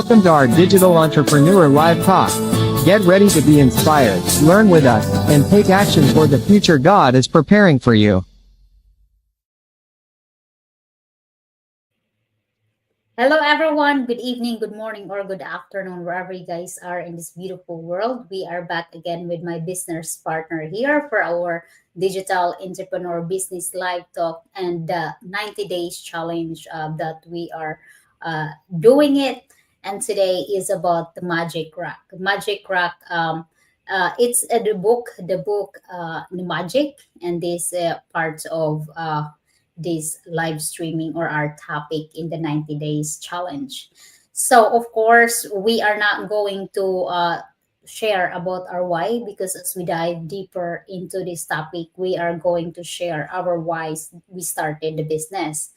Welcome to our Digital Entrepreneur Live Talk. Get ready to be inspired, learn with us, and take action for the future God is preparing for you. Hello, everyone. Good evening, good morning, or good afternoon, wherever you guys are in this beautiful world. We are back again with my business partner here for our digital entrepreneur business live talk and the 90 days challenge that we are doing it. And today is about the Magic Rock. Magic Rock. It's the book, the Magic, and this parts of this live streaming or our topic in the 90 days challenge. So, of course, we are not going to share about our why because as we dive deeper into this topic, we are going to share our whys we started the business.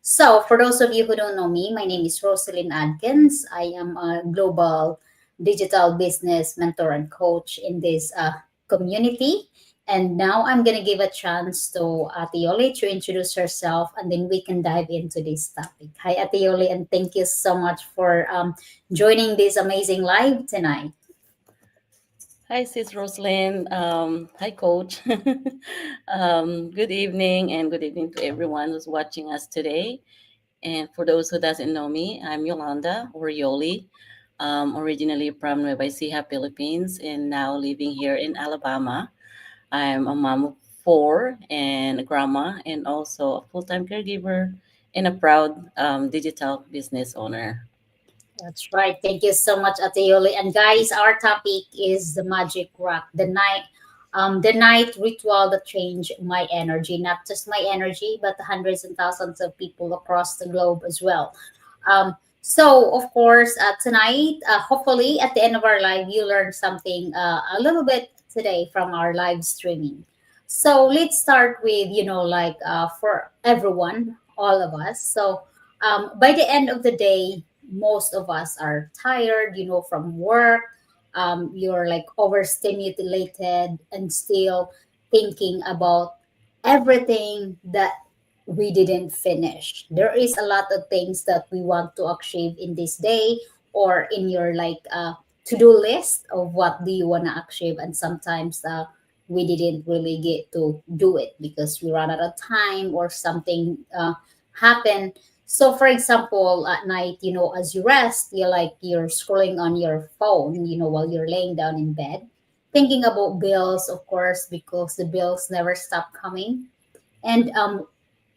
So, for those of you who don't know me, my name is Rosalind Adkins. I am a global digital business mentor and coach in this community. And now I'm going to give a chance to Atioli to introduce herself and then we can dive into this topic. Hi, Atioli, and thank you so much for joining this amazing live tonight. Hi, Sis Roslyn. Hi, Coach. Good evening, and good evening to everyone who's watching us today. And for those who doesn't know me, I'm Yolanda or Yoli, originally from Nueva Ecija, Philippines, and now living here in Alabama. I'm a mom of four and a grandma, and also a full-time caregiver and a proud digital business owner. That's right. Thank you so much, Atioli. And guys, our topic is the magic rock, the night ritual that changed my energy, not just my energy, but the hundreds and thousands of people across the globe as well. So, of course, tonight, hopefully at the end of our live, you learned something a little bit today from our live streaming. So let's start with, like for everyone, all of us. So by the end of the day, most of us are tired, from work. You're like overstimulated and still thinking about everything that we didn't finish. There is a lot of things that we want to achieve in this day or in your like to-do list of what do you want to achieve, and sometimes we didn't really get to do it because we run out of time or something happened. So for example, at night, as you rest, you're scrolling on your phone, while you're laying down in bed, thinking about bills, of course, because the bills never stop coming. And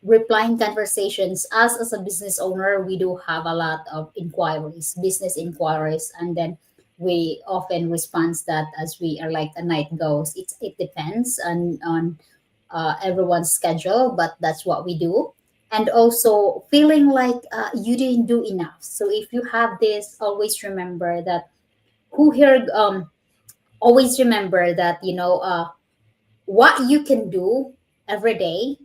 replying conversations. Us as a business owner, we do have a lot of inquiries, business inquiries, and then we often respond that as we are like a night goes. It depends on everyone's schedule, but that's what we do. And also feeling like you didn't do enough. So if you have this, always remember that who here always remember that what you can do every day,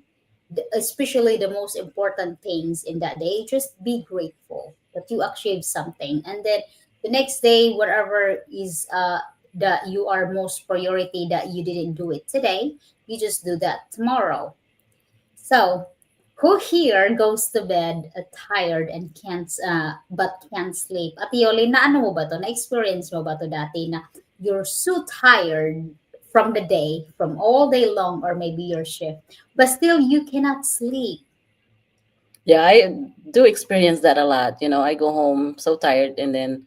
especially the most important things in that day, just be grateful that you achieved something. And then the next day, whatever is that you are most priority that you didn't do it today, you just do that tomorrow. So who here goes to bed tired and can't sleep? At Yoli, na ano mo ba to? Na-experience mo ba to dati na you're so tired from the day, from all day long, or maybe your shift, but still you cannot sleep. Yeah, I do experience that a lot. I go home so tired, and then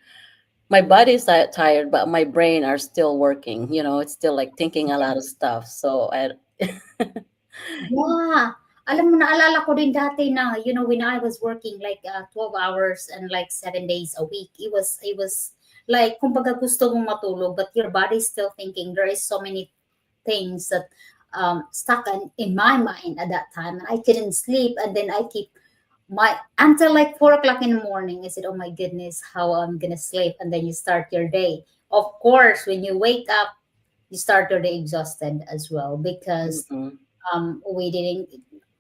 my body's tired, but my brain are still working. It's still like thinking a lot of stuff. So I, Yeah. Alam mo, naalala ko din dati na, when I was working like 12 hours and like 7 days a week, it was like, kumbaga gusto mong matulog, but your body's still thinking. There is so many things that stuck in my mind at that time. And I couldn't sleep. And then I keep my until like 4 o'clock in the morning. I said, "Oh my goodness, how I'm gonna sleep?" And then you start your day. Of course, when you wake up, you start your day exhausted as well because Mhm. um, we didn't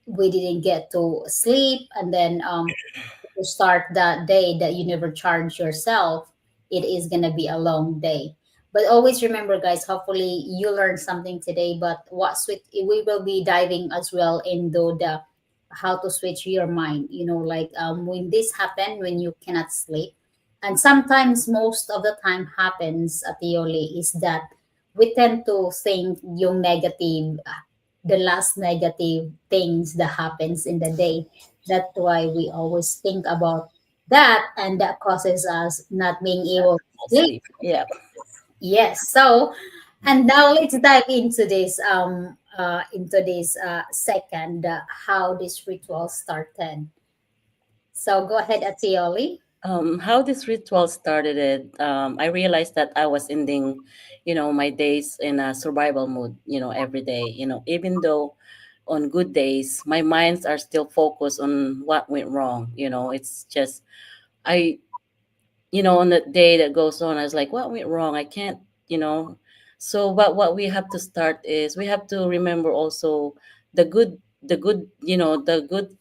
we didn't get to sleep, and then to start that day that you never charge yourself, it is gonna be a long day. But always remember, guys, hopefully you learned something today. But we will be diving as well into the how to switch your mind, like when this happen, when you cannot sleep, And sometimes, most of the time happens at Yoli is that we tend to think yung negative, the last negative things that happens in the day. That's why we always think about that, and that causes us not being able to sleep. Sleep. Yeah. Yes. So, and now let's dive into this second how this ritual started. So go ahead, Atioli. How this ritual started, I realized that I was ending, my days in a survival mode, every day, even though on good days, my minds are still focused on what went wrong. It's just, I, on the day that goes on, I was like, what went wrong? I can't, you know. So, but what we have to start is we have to remember also the good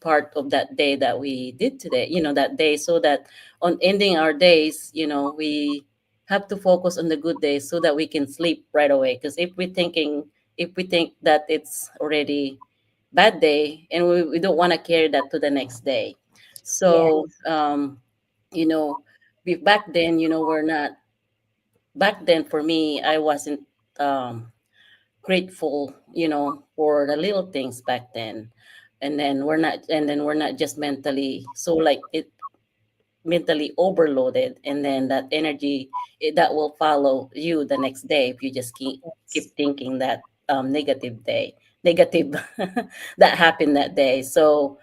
part of that day that we did today, that day, so that on ending our days, we have to focus on the good days so that we can sleep right away. Because if we think that it's already bad day, and we don't want to carry that to the next day. Yeah. So, you know, back then, we're not, back then for me, I wasn't grateful, for the little things back then. And then we're not just mentally, so like it mentally overloaded, and then that energy, that will follow you the next day if you just keep thinking that negative that happened that day. So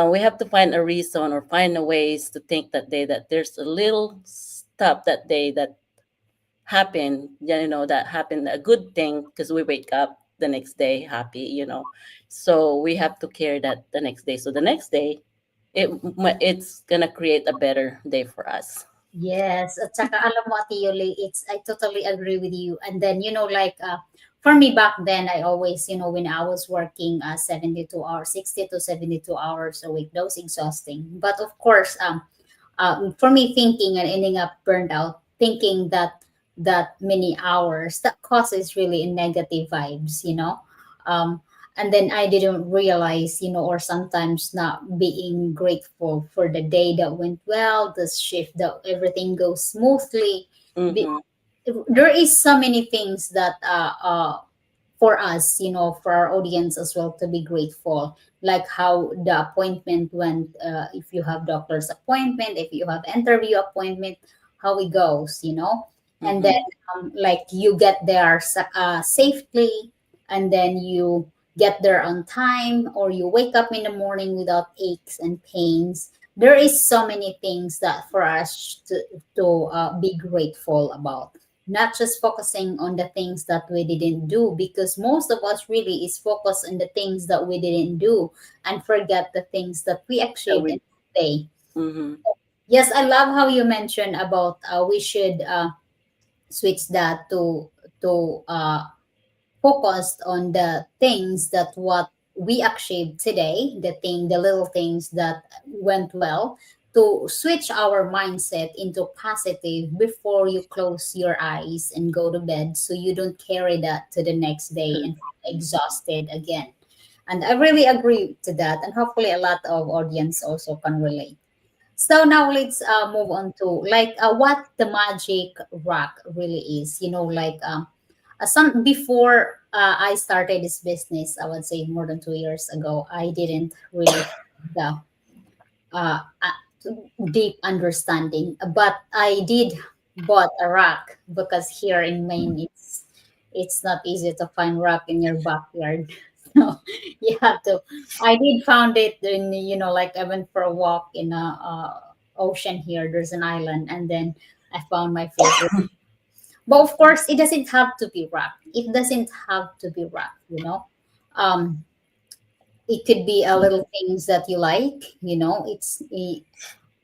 we have to find a reason or find a ways to think that day that there's a little stuff that day that happened, that happened, a good thing, because we wake up the next day happy, so we have to carry that the next day, so the next day it's gonna create a better day for us. Yes, at saka alam mo, Ate Yuli, I totally agree with you. And then, like, for me back then, I always, when I was working 72 hours, 60 to 72 hours a week, that was exhausting. But of course, for me, thinking and ending up burned out, thinking that many hours, that causes really negative vibes. Um, and then I didn't realize, or sometimes not being grateful for the day that went well, the shift that everything goes smoothly. Be- Mm-hmm. there is so many things that for us, for our audience as well, to be grateful, like how the appointment went, if you have doctor's appointment, if you have interview appointment, how it goes. And then Mm-hmm. like you get there safely, and then you get there on time, or you wake up in the morning without aches and pains. There is so many things that for us to be grateful about, not just focusing on the things that we didn't do, because most of us really is focused on the things that we didn't do and forget the things that we That achieved in we the day. Mm-hmm. Yes, I love how you mentioned about we should switch that to focused on the things that what we achieved today, the little things that went well, to switch our mindset into positive before you close your eyes and go to bed, so you don't carry that to the next day and feel exhausted again. And I really agree to that, and hopefully a lot of audience also can relate. So now let's move on to like what the magic rock really is. Like some before I started this business, I would say more than 2 years ago, I didn't really have the deep understanding, but I did bought a rock because here in Maine it's not easy to find rock in your backyard. So you have to. I did found it in, like I went for a walk in a ocean here. There's an island, and then I found my favorite. But of course, it doesn't have to be rock. It doesn't have to be rock. Um, it could be a little things that you like.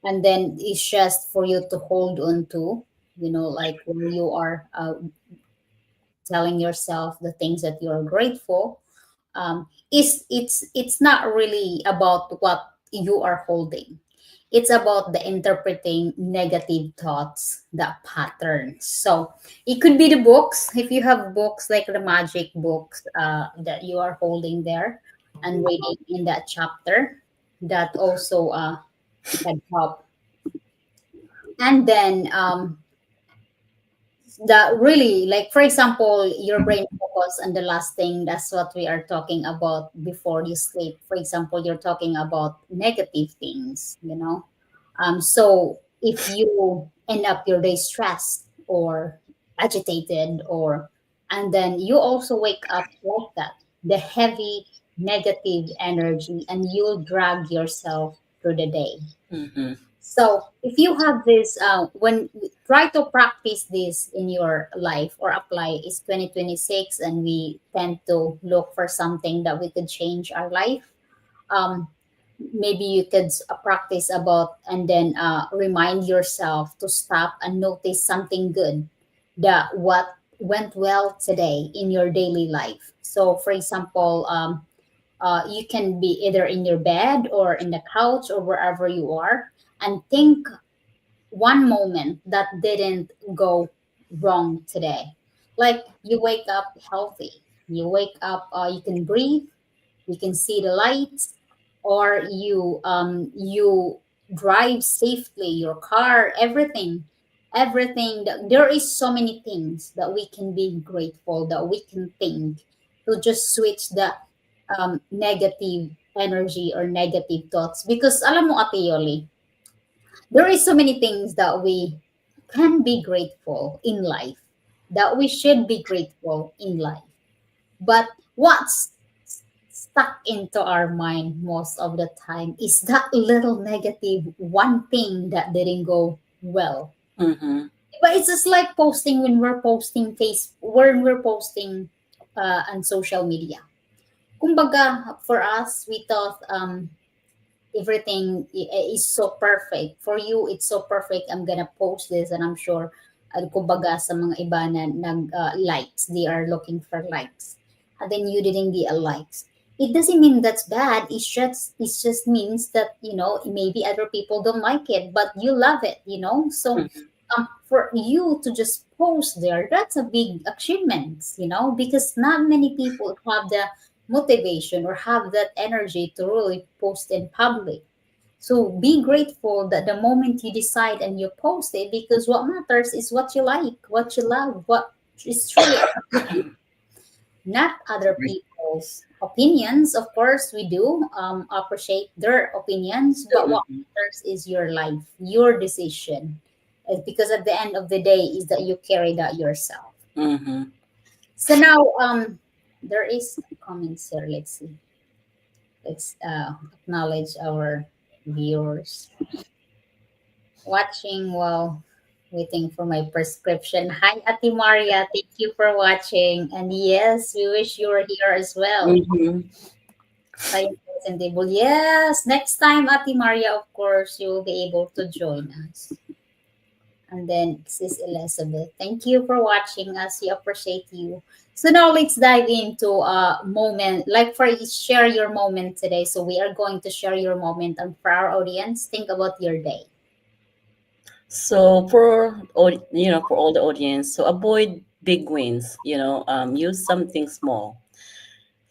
And then it's just for you to hold on to. Like where you are telling yourself the things that you're grateful. It's not really about what you are holding. It's about the interpreting negative thoughts, the patterns. So it could be the books, if you have books like the magic books that you are holding there and reading in that chapter, that also can help And then the really, like for example, your brain focus on the last thing. That's what we are talking about before you sleep. For example, you're talking about negative things, so if you end up your day stressed or agitated, or and then you also wake up like that, the heavy negative energy, and you'll drag yourself through the day. Mm-hmm. So if you have this, when try to practice this in your life or apply, is 2026, and we tend to look for something that we could change our life. Um, Maybe you could practice about, and then remind yourself to stop and notice something good, that what went well today in your daily life. So for example, you can be either in your bed or in the couch or wherever you are, and think one moment that didn't go wrong today. Like you wake up healthy, you wake up, you can breathe, you can see the lights, or you drive safely your car, everything that there is so many things that we can be grateful, that we can think, to just switch the negative energy or negative thoughts. Because alam mo, Ate Yoli, there is so many things that we can be grateful in life, that we should be grateful in life. But what's stuck into our mind most of the time is that little negative one thing that didn't go well. Mm-hmm. But it's just like posting, when we're posting when we're posting on social media. Kumbaga, for us, we thought everything is so perfect. For you, it's so perfect. I'm gonna post this, and I'm sure, kumbaga sa mga iba na likes, they are looking for likes. And then you didn't get a likes. It doesn't mean that's bad. It just means that, maybe other people don't like it, but you love it. So for you to just post there, that's a big achievement. Because not many people have the motivation or have that energy to really post in public. So be grateful that the moment you decide and you post it, because what matters is what you like, what you love, what is truly not other people's opinions. Of course, we do appreciate their opinions, but what Mm-hmm. matters is your life, your decision. Because at the end of the day, is that you carry that yourself. Mm-hmm. So now, there is comments here. Let's see. Let's acknowledge our viewers watching while waiting for my prescription. Hi, Ati Maria. Thank you for watching. And yes, we wish you were here as well. Mm-hmm. Tayo present table. Yes, next time, Ati Maria, of course, you will be able to join us. And then Sis Elizabeth, thank you for watching us. We appreciate you. So now let's dive into a moment, like for share your moment today. So we are going to share your moment, and for our audience, think about your day. So for all the audience, so avoid big wins. Use something small.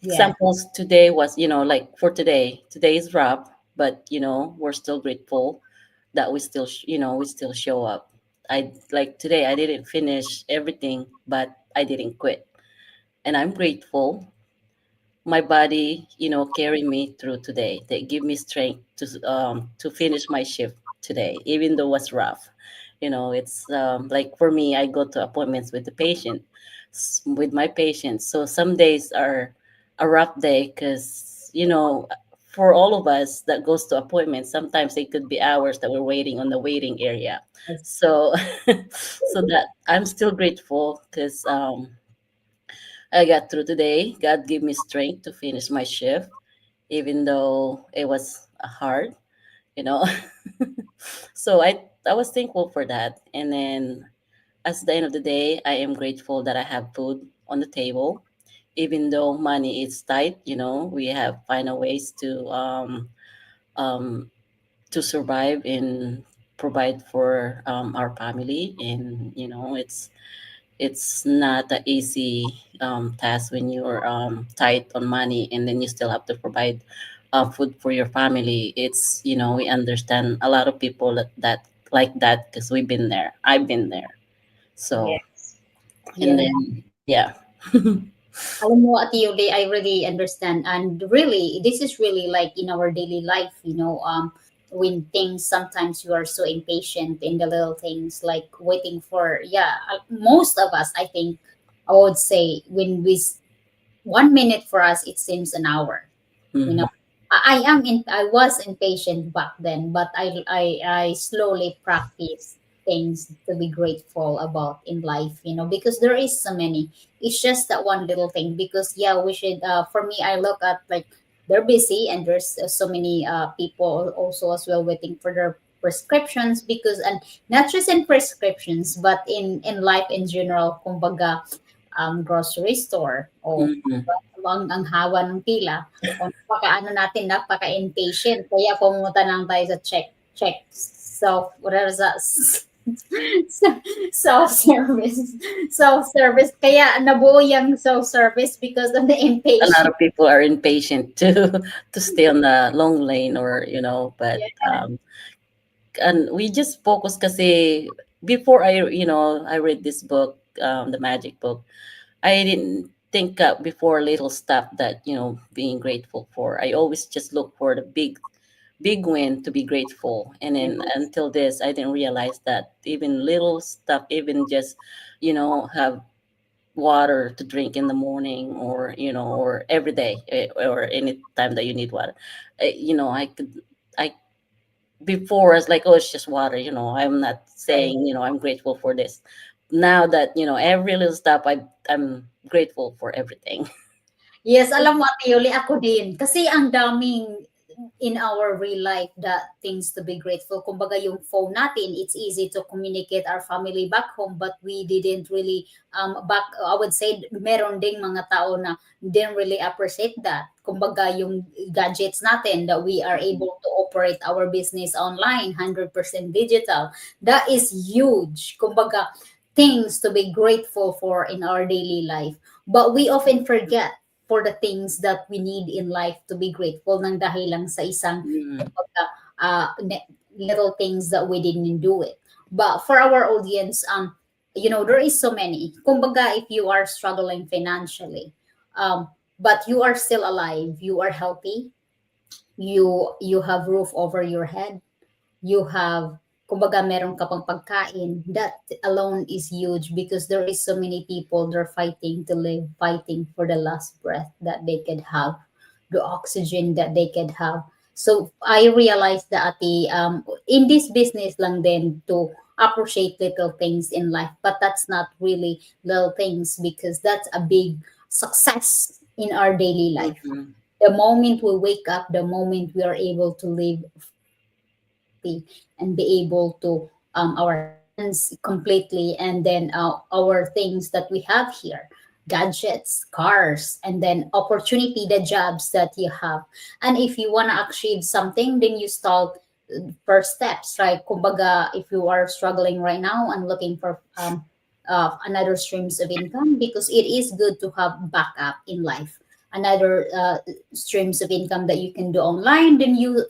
Yeah. Examples today was, like for today is rough, but we're still grateful that we still show up. I like today I didn't finish everything, but I didn't quit, and I'm grateful my body carry me through today. They give me strength to finish my shift today, even though it was rough. It's like for me, I go to appointments with the patient, with my patients. So some days are a rough day because for all of us that goes to appointments, sometimes it could be hours that we're waiting on the waiting area. So so that I'm still grateful because I got through today. God gave me strength to finish my shift, even though it was hard, you know. So I was thankful for that. And then at the end of the day, I am grateful that I have food on the table. Even though money is tight, we have find a ways um, to survive and provide for our family. And it's not an easy task when you're tight on money and then you still have to provide food for your family. We understand a lot of people that like that because we've been there. I've been there. So, Yes. and Yeah. then, yeah. Alam mo, Ate Yuli, I really understand. And really, this is really like in our daily life, when things sometimes you are so impatient in the little things, like waiting for, yeah, most of us, I think, I would say, 1 minute for us, it seems an hour. You know, Mhm. I was impatient back then, but I slowly practice things to be grateful about in life, because there is so many. It's just that one little thing, because yeah, we should, for me, I look at, like, they're busy, and there's so many people also as well waiting for their prescriptions, because, and not just in prescriptions, but in life in general, kumbaga, grocery store, o Mhm. ang hawa ng pila, o napaka-ano natin, napaka-impatient, kaya pumunta lang tayo sa check whatever sa self-service. Self-service. Kaya nabuo yung self-service because of the A lot impatient. of people are impatient to to stay on the long lane, or but and we just focus kasi before I read this book, the magic book. I didn't think before little stuff that being grateful for. I always just look for the big win to be grateful, and then until this I didn't realize that even little stuff, even just have water to drink in the morning, or or every day, or any time that you need water. I before it's like, oh, it's just water. I'm not Right. saying I'm grateful for this. Now that every little stuff, I'm grateful for everything. Yes, alam mo, Ate Yoli, ako din. Kasi ang daming in our real life that things to be grateful. Kumbaga yung phone natin, it's easy to communicate our family back home, but we didn't really, I would say, meron ding mga tao na didn't really appreciate that. Kumbaga yung gadgets natin, that we are able to operate our business online, 100% digital. That is huge. Kumbaga, things to be grateful for in our daily life. But we often forget for the things that we need in life to be grateful, nang dahil lang sa isang, Mm, kumbaga, little things that we didn't do it. But for our audience, there is so many. Kumbaga, if you are struggling financially, but you are still alive, you are healthy, you have roof over your head, you have, kumbaga, meron ka pang pagkain, that alone is huge, because there is so many people, they're fighting to live, fighting for the last breath that they could have, the oxygen that they could have. So I realized that, in this business lang din, to appreciate little things in life, but that's not really little things, because that's a big success in our daily life. mhm, The moment we wake up, the moment we are able to live healthy and be able to, our hands completely, and then our things that we have here, gadgets, cars, and then opportunity, the jobs that you have. And if you want to achieve something, then you start first steps, right? Kumbaga, if you are struggling right now and looking for, another streams of income, because it is good to have backup in life, another streams of income that you can do online, then you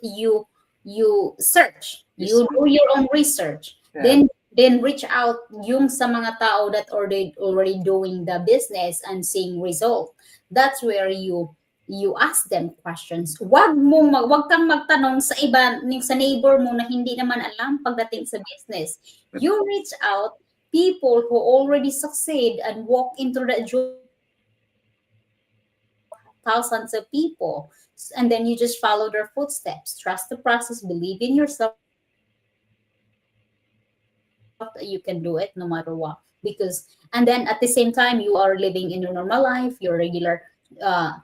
search, you research, do your own research, yeah. then reach out yung sa mga tao that already doing the business and seeing result. That's where you ask them questions. Wag kang magtanong sa iba, sa neighbor mo na hindi naman alam pagdating sa business. You reach out people who already succeed and walk into the thousands of people, and then you just follow their footsteps, trust the process, believe in yourself that you can do it no matter what. Because, and then at the same time, you are living in your normal life, your regular uh,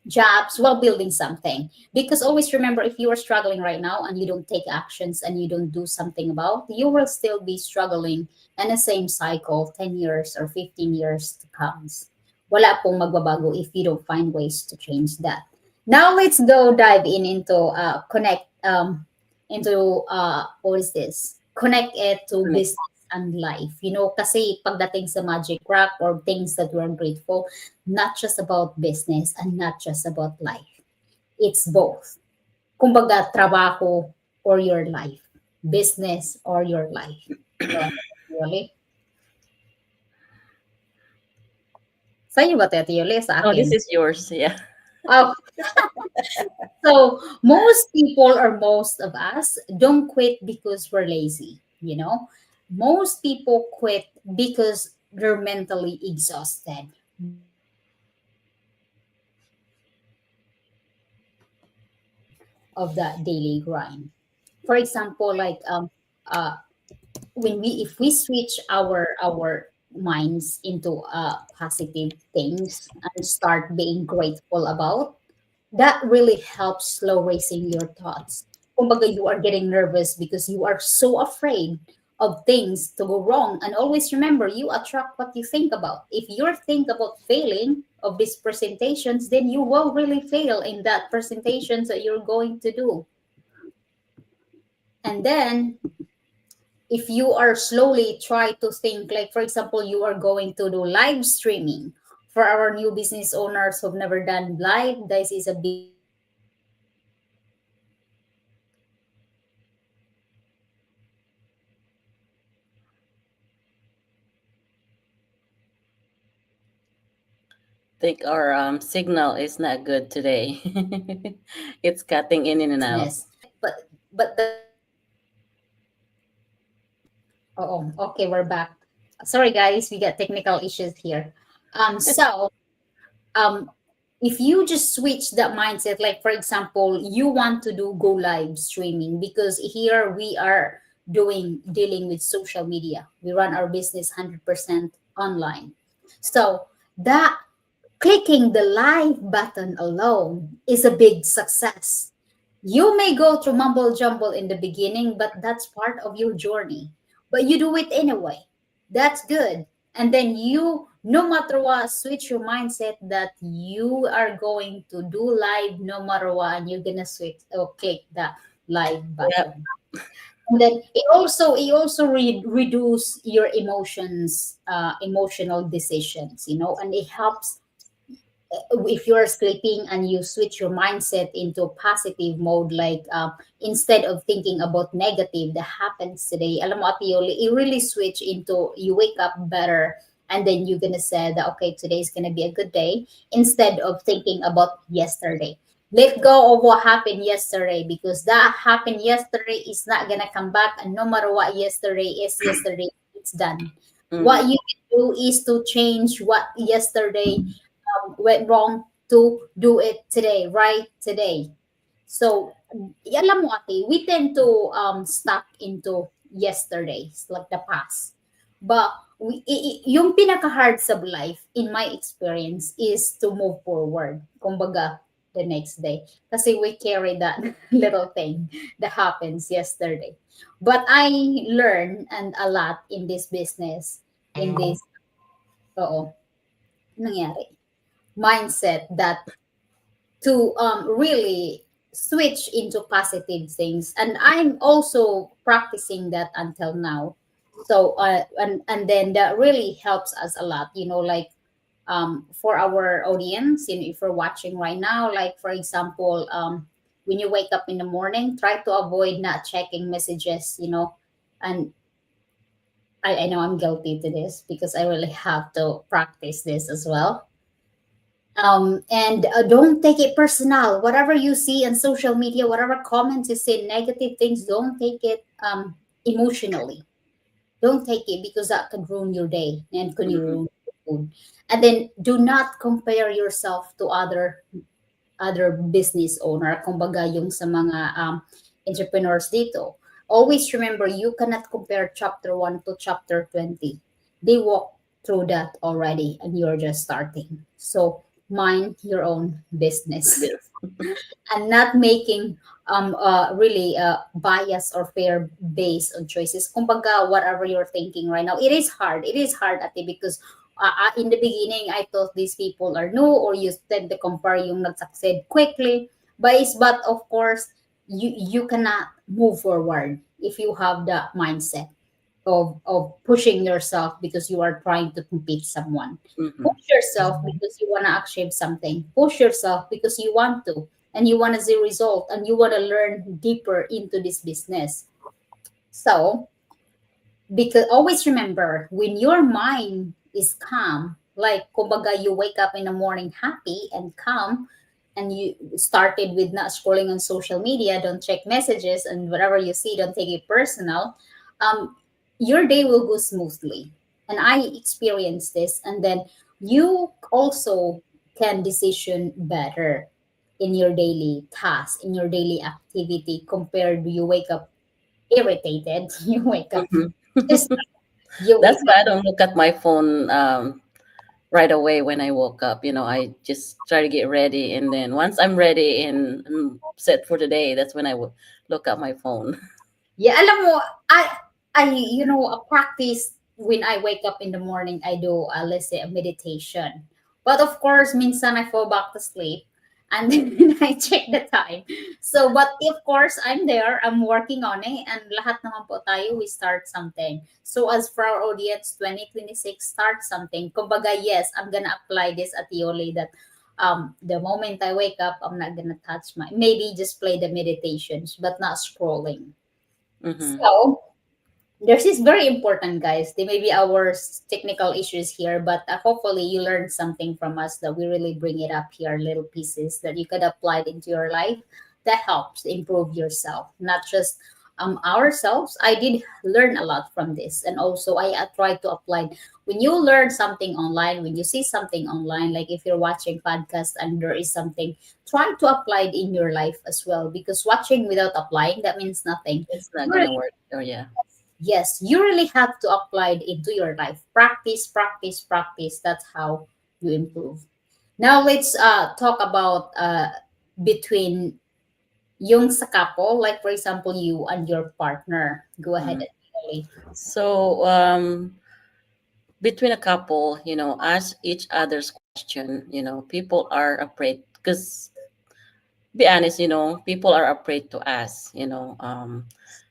jobs, while building something. Because always remember, if you are struggling right now and you don't take actions and you don't do something about, you will still be struggling in the same cycle 10 years or 15 years to come. Wala pong magbabago if you don't find ways to change that. Now let's go dive into connect into what is this? Connect it to Connect. business and life. Kasi pagdating sa Magic Rock or things that we're grateful, not just about business and not just about life. It's both. Kumbaga, trabaho or your life. business, or your life. Go ahead, Yoli. Sa iyo ba, Tete Yoli? Sa Oh, this akin? is yours. Yeah. Oh, so most people or most of us don't quit because we're lazy, you know? Most people quit because they're mentally exhausted of that daily grind. For example, like uh when we if we switch our minds into positive things and start being grateful about, that really helps slow racing your thoughts. Kumbaga, you are getting nervous because you are so afraid of things to go wrong. And always remember, you attract what you think about. If you think about failing of these presentations, then you will really fail in that presentations that you're going to do. And then if you are slowly try to think, like for example, you are going to do live streaming. For our new business owners who've never done live, this is a big Think our signal is not good today. It's cutting in and out. business. But the oh, okay, we're back. Sorry guys, we got technical issues here. So um if you just switch that mindset, like for example, you want to do go live streaming, because here we are dealing with social media. We run our business 100% online. So that clicking the live button alone is a big success. You may go through mumble jumble in the beginning, but that's part of your journey. But you do it anyway. That's good. And then you, no matter what, switch your mindset that you are going to do live no matter what, and you're gonna switch or click the live Yep. button. And then it also reduce your emotions, emotional decisions, and it helps if you're sleeping and you switch your mindset into positive mode, like instead of thinking about negative that happens today, alam mo, Ate Yoli, you really switch into, you wake up better, and then you're gonna say that okay, today's gonna be a good day, instead of thinking about yesterday. Let go of what happened yesterday, because that happened yesterday is not gonna come back, and no matter what yesterday is, yesterday it's done. Mhm. What you can do is to change what yesterday went wrong, to do it today, right today. So, alam mo ate, we tend to stuck into yesterdays, like the past. But yung pinaka-hard sa life, in my experience, is to move forward. Kumbaga, the next day. Kasi we carry that little thing that happens yesterday. But I learned and a lot in this business, in this, oo, nangyari mindset, that to really switch into positive things, and I'm also practicing that until now. So and then that really helps us a lot, like for our audience, if you're watching right now, like for example, when you wake up in the morning, try to avoid not checking messages, and I know I'm guilty to this, because I really have to practice this as well. And don't take it personal. Whatever you see on social media, whatever comments you say, negative things, don't take it emotionally. Don't take it, because that could ruin your day and could Mhm. ruin your food. And then do not compare yourself to other business owner. Kumbaga yung sa mga entrepreneurs dito. Always remember, you cannot compare chapter 1 to chapter 20. They walk through that already, and you're just starting. So mind your own business, Yes. and not making really bias or fair based on choices. Kumbaga, whatever you're thinking right now, it is hard. It is hard, ate, because in the beginning, I thought these people are new, or you tend to compare yung nag-succeed quickly. But of course, you cannot move forward if you have the mindset of pushing yourself because you are trying to compete someone. Mhm. Push yourself because you want to achieve something. Push yourself because you want to, and you want to see result, and you want to learn deeper into this business. So, because always remember, when your mind is calm, like kumbaga you wake up in the morning happy and calm, and you started with not scrolling on social media, don't check messages, and whatever you see, don't take it personal. um, your day will go smoothly. And I experienced this. And then you also can decision better in your daily task, in your daily activity, compared to you wake up irritated, you wake up Mhm. just you That's wake why up. I don't look at my phone right away when I woke up. I just try to get ready, and then once I'm ready and set for the day, that's when I will look at my phone. Yeah, alam mo, I a practice when I wake up in the morning, I do, let's say, a meditation. But of course, minsan I fall back to sleep and then I check the time. So, but of course, I'm there, I'm working on it, and lahat naman po tayo, we start something. So, as for our audience, 2026, start something. Kumbaga, yes, I'm gonna apply this at Yoli that the moment I wake up, I'm not gonna touch my, maybe just play the meditations, but not scrolling. Hmm. So this is very important, guys. There may be our technical issues here, but hopefully you learned something from us that we really bring it up here, little pieces that you could apply it into your life that helps improve yourself, not just ourselves. I did learn a lot from this, and also I try to apply. When you learn something online, when you see something online, like if you're watching podcast and there is something, try to apply it in your life as well. Because watching without applying, that means nothing. It's not gonna work. Oh yeah. Yes, you really have to apply it into your life. Practice, practice, practice. That's how you improve. Now let's talk about between yung sa couple, like for example, you and your partner. Go ahead, Mhm. Ellie. So between a couple, ask each other's question. People are afraid because, be honest, people are afraid to ask.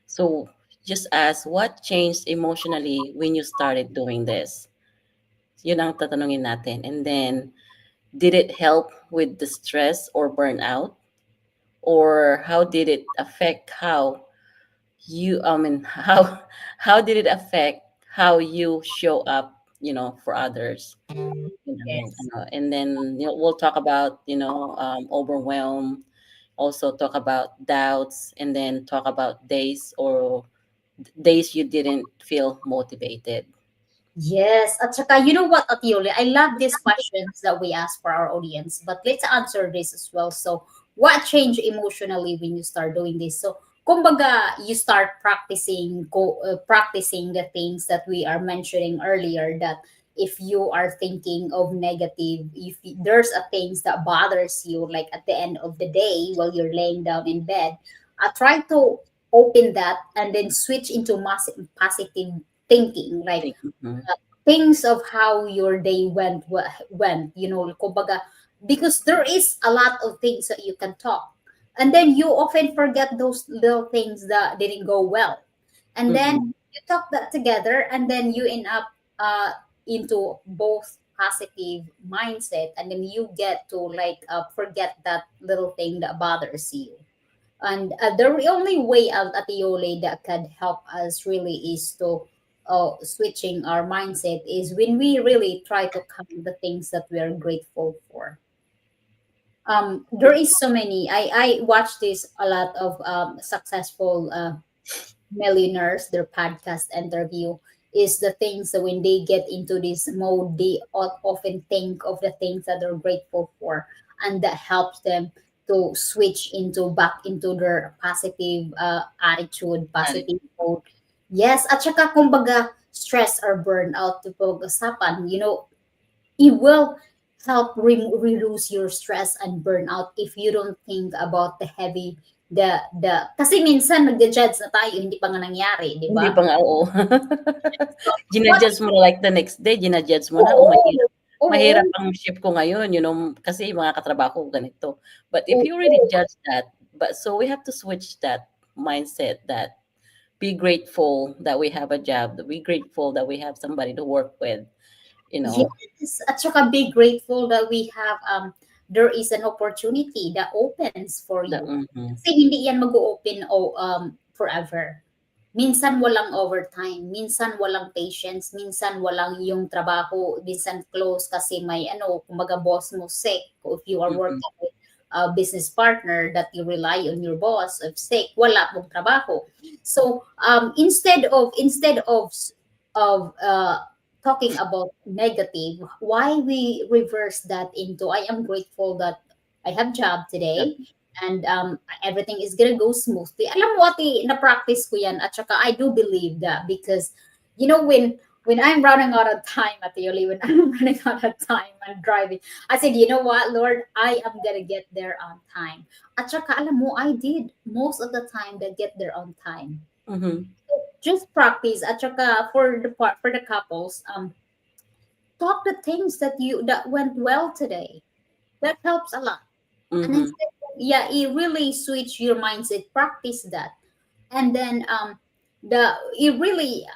So just ask what changed emotionally when you started doing this. Yun ang tatanungin natin. And then, did it help with the stress or burnout? Or how did it affect how how did it affect how you show up, for others? Yes. And then we'll talk about overwhelm, also talk about doubts, and then talk about days you didn't feel motivated. Yes. At saka, you know what, Atiole? I love these questions that we ask for our audience, but let's answer this as well. So, what changed emotionally when you start doing this? So, kumbaga, you start practicing the things that we are mentioning earlier, that if you are thinking of negative, if there's a things that bothers you, like at the end of the day while you're laying down in bed, try to open that and then switch into positive thinking, I like think. Mhm. things of how your day went, kumbaga, because there is a lot of things that you can talk, and then you often forget those little things that didn't go well, and then Mhm. you talk that together, and then you end up into both positive mindset, and then you get to like forget that little thing that bothers you. And the only way out at the Yole that can help us really is to switching our mindset is when we really try to count the things that we are grateful for. There is so many. I watch this a lot of successful millionaires, their podcast interview is the things that when they get into this mode, they often think of the things that they're grateful for, and that helps them to switch into back into their positive attitude, positive mode. Yes, at saka kumbaga, stress or burnout to pag-usapan, it will help reduce your stress and burnout if you don't think about the heavy the kasi minsan nagja-judge na tayo hindi pa nga nangyari, di Hindi ba? pa nga, oo. So, what Gina-judge mo na like the next day, gina-judge mo na, "Oh, oo, mahirap oo, ang shift ko ngayon, kasi yung mga katrabaho ko ganito." But if you really oo. judge that, so we have to switch that mindset that be grateful that we have a job, that be grateful that we have somebody to work with, you know. Yes, at saka be grateful that we have there is an opportunity that opens for The you. mhm, Kasi hindi yan mag-open forever. minsan walang overtime, minsan walang patience, minsan walang yung trabaho, minsan close kasi may ano, kumbaga boss mo sick. If you are Mhm. working with a business partner that you rely on your boss of sick, wala mong trabaho. So instead of talking about negative, why we reverse that into I am grateful that I have job Yep. today and everything is gonna go smoothly. Alam mo, ate, na-practice ko yan at saka I do believe that because, when I'm running out of time, Ate Yoli, when I'm running out of time and driving, I said, you know what, Lord, I am gonna get there on time. At saka, alam mo, I did most of the time that get there on time. Mhm. Just practice. At saka, for the couples, talk the things that went well today. That helps a lot. And Mhm. instead, yeah, you really switch your mindset, practice that. And then it really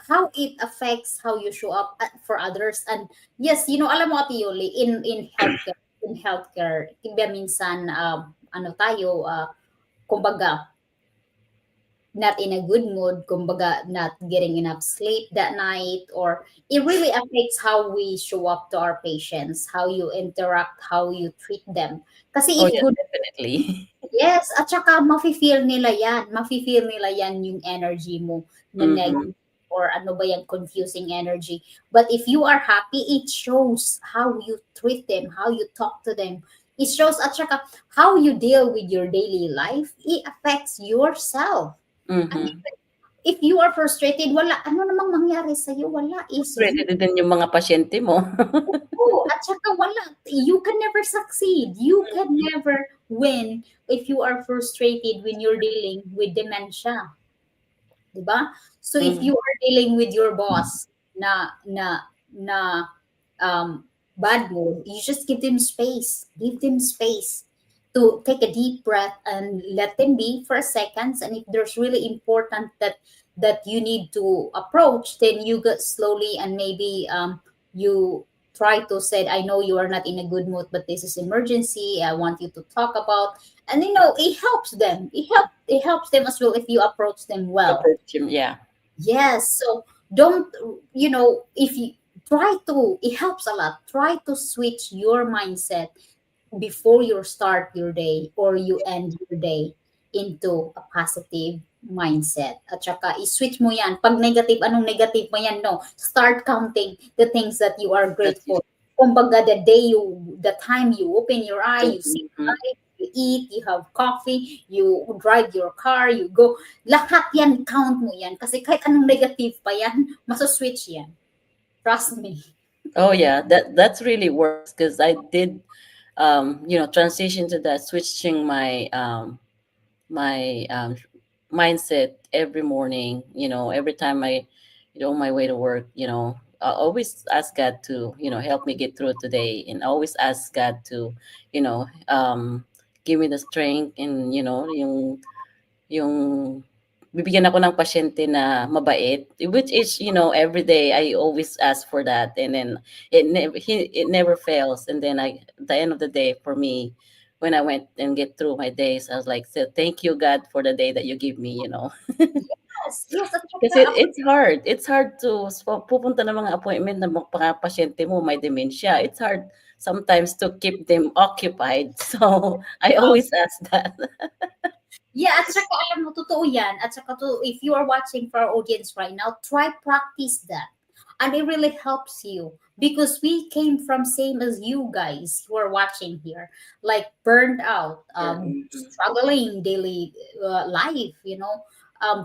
how it affects how you show up for others. And yes, alam mo, Ate Yoli, in healthcare, kiba minsan ano tayo, kumbaga not in a good mood, kumbaga not getting enough sleep that night, or it really affects how we show up to our patients, how you interact, how you treat them. Kasi Oh, if yeah, good. definitely. Yes, at saka mafi-feel nila 'yan, mafi-feel nila 'yan yung energy mo na Mhm. negative or ano ba yung confusing energy. But if you are happy, it shows how you treat them, how you talk to them. It shows at saka how you deal with your daily life. It affects yourself. I mean, Mhm. if you are frustrated, wala ano namang mangyari sa'yo, wala is you. Frustrated din yung mga pasyente mo. Oo, at saka wala. You can never succeed. You can never win if you are frustrated when you're dealing with dementia. Diba? So if Mhm. you are dealing with your boss na bad mood, you just give them space. Give them space to take a deep breath and let them be for a second. And if there's really important that you need to approach, then you go slowly and maybe you try to say, I know you are not in a good mood, but this is emergency. I want you to talk about, and it helps them. It helps them as well if you approach them well. Approach him, yeah. Yes. So don't, if you try to, it helps a lot. Try to switch your mindset before you start your day or you end your day into a positive mindset. At saka, i-switch mo yan. Pag negative, anong negative mo yan? No. Start counting the things that you are That is grateful. Kumbaga, the time you open your eye, you see mhm. light, you eat, you have coffee, you drive your car, you go. Lahat yan, count mo yan. Kasi kahit anong negative pa yan, masuswitch yan. Trust me. Oh yeah, that's really works because I did transition to that, switching my mindset every morning, every time I on my way to work, I always ask God to, help me get through today, and always ask God to, you know give me the strength, and yung bibigyan ako ng pasyente na mabait, which is, every day I always ask for that, and then it never fails. And then at the end of the day, for me, when I went and get through my days, I was like, so thank you, God, for the day that you give me. Yes, yes, at Kasi saka, it's hard to pupunta ng mga appointment ng mga pasyente mo may dementia. It's hard sometimes to keep them occupied. So I always ask that. yeah, at saka alam mo, totoo yan. At saka if you are watching for our audience right now, try practice that. And it really helps you because we came from same as you guys who are watching here, like burned out, Yeah. Mhm. struggling daily life,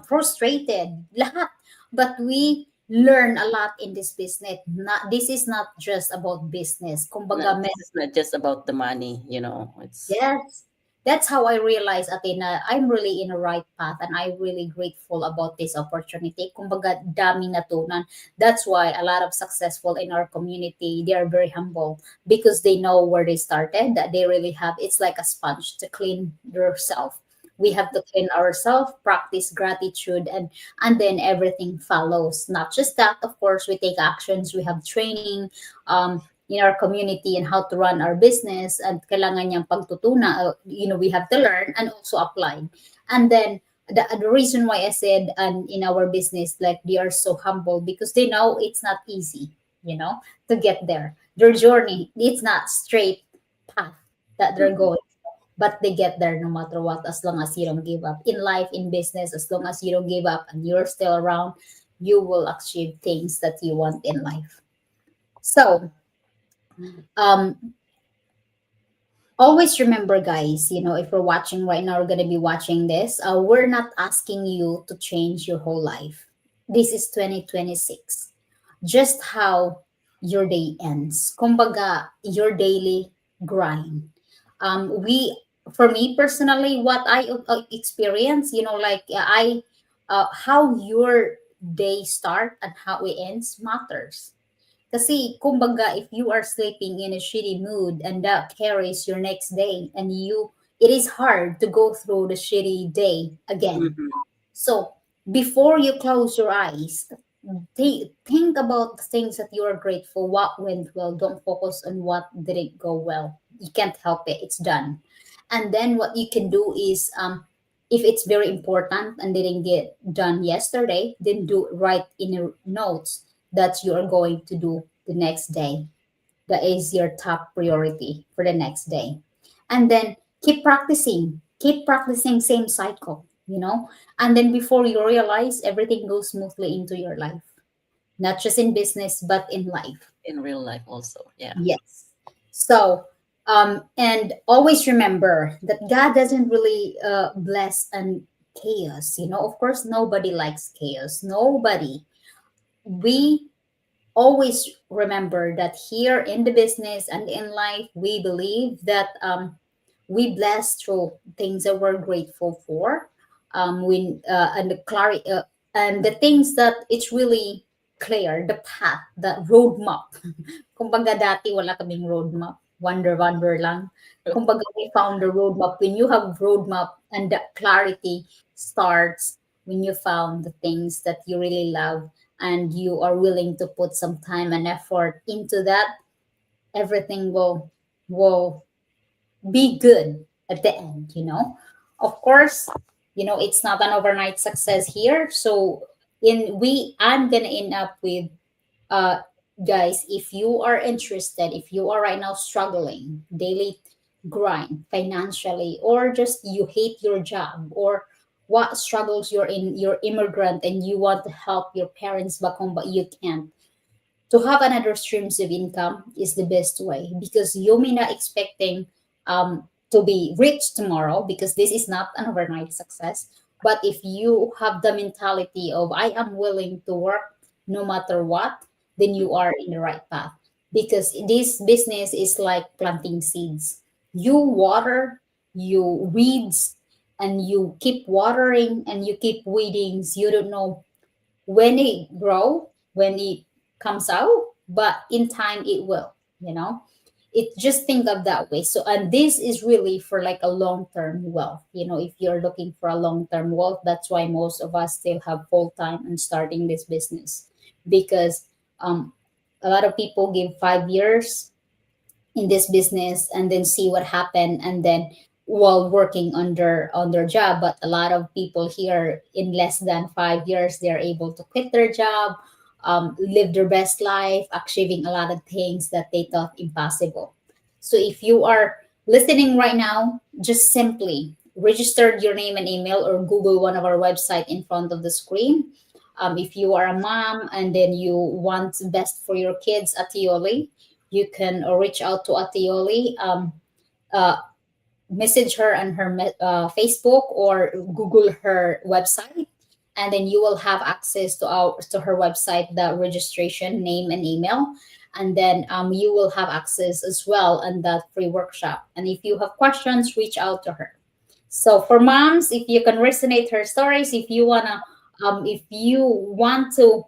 frustrated, lahat. But we learn a lot in this business. This is not just about business. No, Kumbaga, this is not just about the money, it's yes. That's how I realized, Athena, I'm really in the right path and I'm really grateful about this opportunity. Kumbaga, daming natunan. That's why a lot of successful in our community, they are very humble because they know where they started, that they really have, it's like a sponge to clean yourself. We have to clean ourselves, practice gratitude, and then everything follows. Not just that, of course, we take actions, we have training, in our community and how to run our business and kailangan niyang pagtutuna, we have to learn and also apply. And then the reason why I said, and in our business, like they are so humble because they know it's not easy, you know, to get there. Their journey, it's not straight path that they're Mhm. going, but they get there no matter what, as long as you don't give up in life, in business. As long as you don't give up and you're still around, you will achieve things that you want in life. So um always remember, guys, if we're watching right now, we're going to be watching this, we're not asking you to change your whole life. This is 2026. Just how your day ends, kumbaga, your daily grind. We For me personally, what I experience, like I how your day start and how it ends matters. Kasi, kumbaga, if you are sleeping in a shitty mood and that carries your next day, and it is hard to go through the shitty day again. Mhm. So, before you close your eyes, think about the things that you are grateful, what went well. Don't focus on what didn't go well. You can't help it, it's done. And then what you can do is, if it's very important and didn't get done yesterday, then write in your notes that you are going to do the next day. That is your top priority for the next day. And then keep practicing same cycle, and then before you realize, everything goes smoothly into your life, not just in business but in life. In real life also. Yeah. Yes. So, and always remember that God doesn't really bless and chaos. Of course, nobody likes chaos. Nobody. We always remember that here in the business and in life, we believe that we bless through things that we're grateful for. And and the things that it's really clear, the path, the roadmap. Kumbaga dati wala kaming roadmap. Wander lang. Kumbaga we found the roadmap. When you have roadmap and the clarity starts when you found the things that you really love and you are willing to put some time and effort into that, everything will be good at the end. Of course, it's not an overnight success here. So I'm gonna end up with, uh guys, if you are interested, if you are right now struggling daily grind financially, or just you hate your job, or what struggles you're immigrant and you want to help your parents back home but you can't, to have another streams of income is the best way, because you may not expecting to be rich tomorrow, because this is not an overnight success. But if you have the mentality of I am willing to work no matter what, then you are in the right path, because this business is like planting seeds. You water, you weeds, and you keep watering and you keep weedings. You don't know when it grow, when it comes out, but in time it will, it just think of that way. So, and this is really for like a long-term wealth. If you're looking for a long-term wealth, that's why most of us still have full-time and starting this business, because um a lot of people give 5 years in this business and then see what happened, and then while working on their job. But a lot of people here, in less than 5 years, they're able to quit their job, live their best life, achieving a lot of things that they thought impossible. So if you are listening right now, just simply register your name and email, or Google one of our website in front of the screen. If you are a mom and then you want best for your kids at Yoli, you can reach out to Atioli, uh, message her on her Facebook, or Google her website, and then you will have access to her website, the registration name and email, and then you will have access as well on that free workshop. And if you have questions, reach out to her. So for moms, if you can resonate her stories, if you want to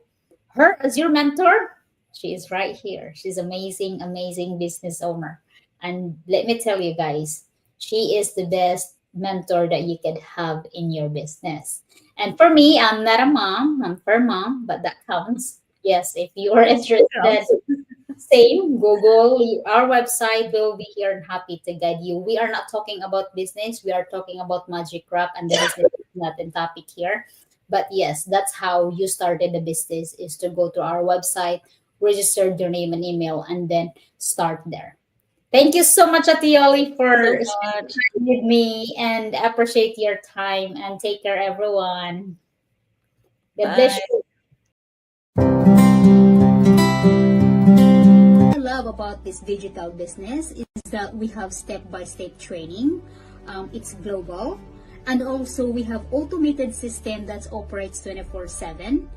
her as your mentor, she is right here. She's amazing, amazing business owner. And let me tell you guys, she is the best mentor that you could have in your business. And for me, I'm not a mom, I'm her mom, but that counts. Yes, if you are interested, same, Google our website. We'll be here and happy to guide you. We are not talking about business, we are talking about Magic Wrap and the business not in topic here. But yes, that's how you started the business, is to go to our website, register your name and email, and then start there. Thank you so much, Atioli, for So sharing much. time with me, and appreciate your time, and take care, everyone. God bless Bye. you. I love about this digital business is that we have step-by-step training. It's global, and also we have automated system that operates 24/7.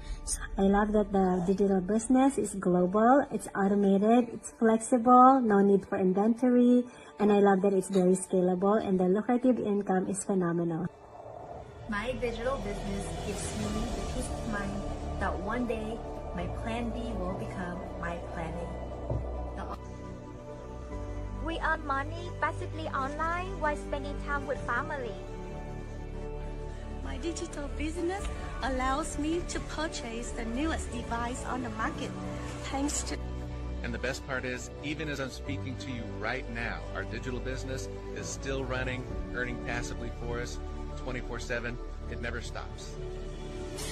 I love that the digital business is global, it's automated, it's flexible, no need for inventory, and I love that it's very scalable and the lucrative income is phenomenal. My digital business gives me the peace of mind that one day my plan B will become my plan A. We earn money passively online while spending time with family. My digital business allows me to purchase the newest device on the market. Thanks to And the best part is, even as I'm speaking to you right now, our digital business is still running, earning passively for us 24/7. It never stops.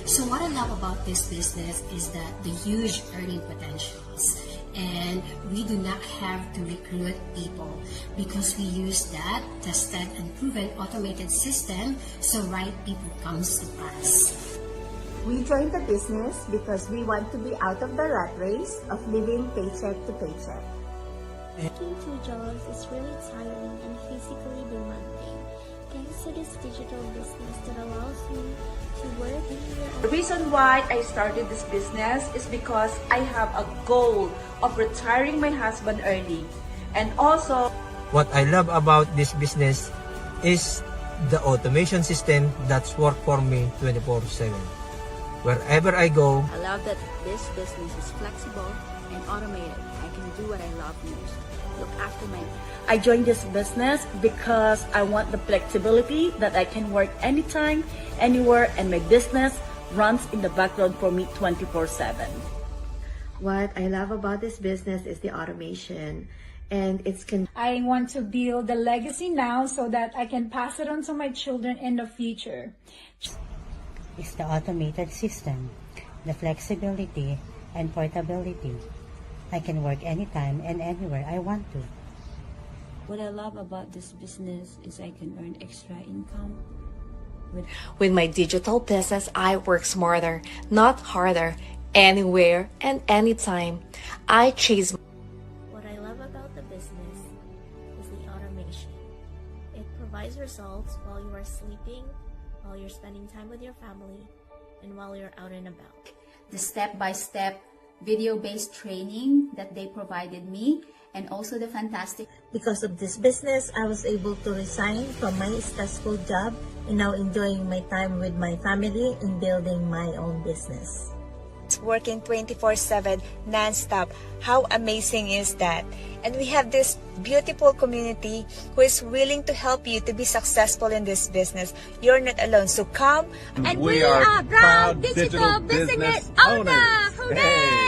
So what I love about this business is that the huge earning potentials, and we do not have to recruit people because we use that tested and proven automated system, so right people comes to us. We joined the business because we want to be out of the rat race of living paycheck to paycheck. Working two jobs is really tiring and physically demanding. Thanks to this digital business that allows me to work anywhere. The reason why I started this business is because I have a goal of retiring my husband early. And also, what I love about this business is the automation system that's work for me 24/7. Wherever I go, I love that this business is flexible and automated. I can do what I love most. Look after my... I joined this business because I want the flexibility that I can work anytime, anywhere, and my business runs in the background for me 24/7. What I love about this business is the automation, and I want to build a legacy now so that I can pass it on to my children in the future. It's the automated system, the flexibility and portability. I can work anytime and anywhere I want to. What I love about this business is I can earn extra income. With my digital business, I work smarter, not harder, anywhere and anytime. I chase. What I love about the business is the automation. It provides results while you are sleeping, while you're spending time with your family, and while you're out and about. The step-by-step video-based training that they provided me, and also the fantastic... Because of this business, I was able to resign from my stressful job and now enjoying my time with my family and building my own business. Working 24/7 non-stop. How amazing is that? And we have this beautiful community who is willing to help you to be successful in this business. You're not alone. So come. And we are proud digital business owners. Hooray!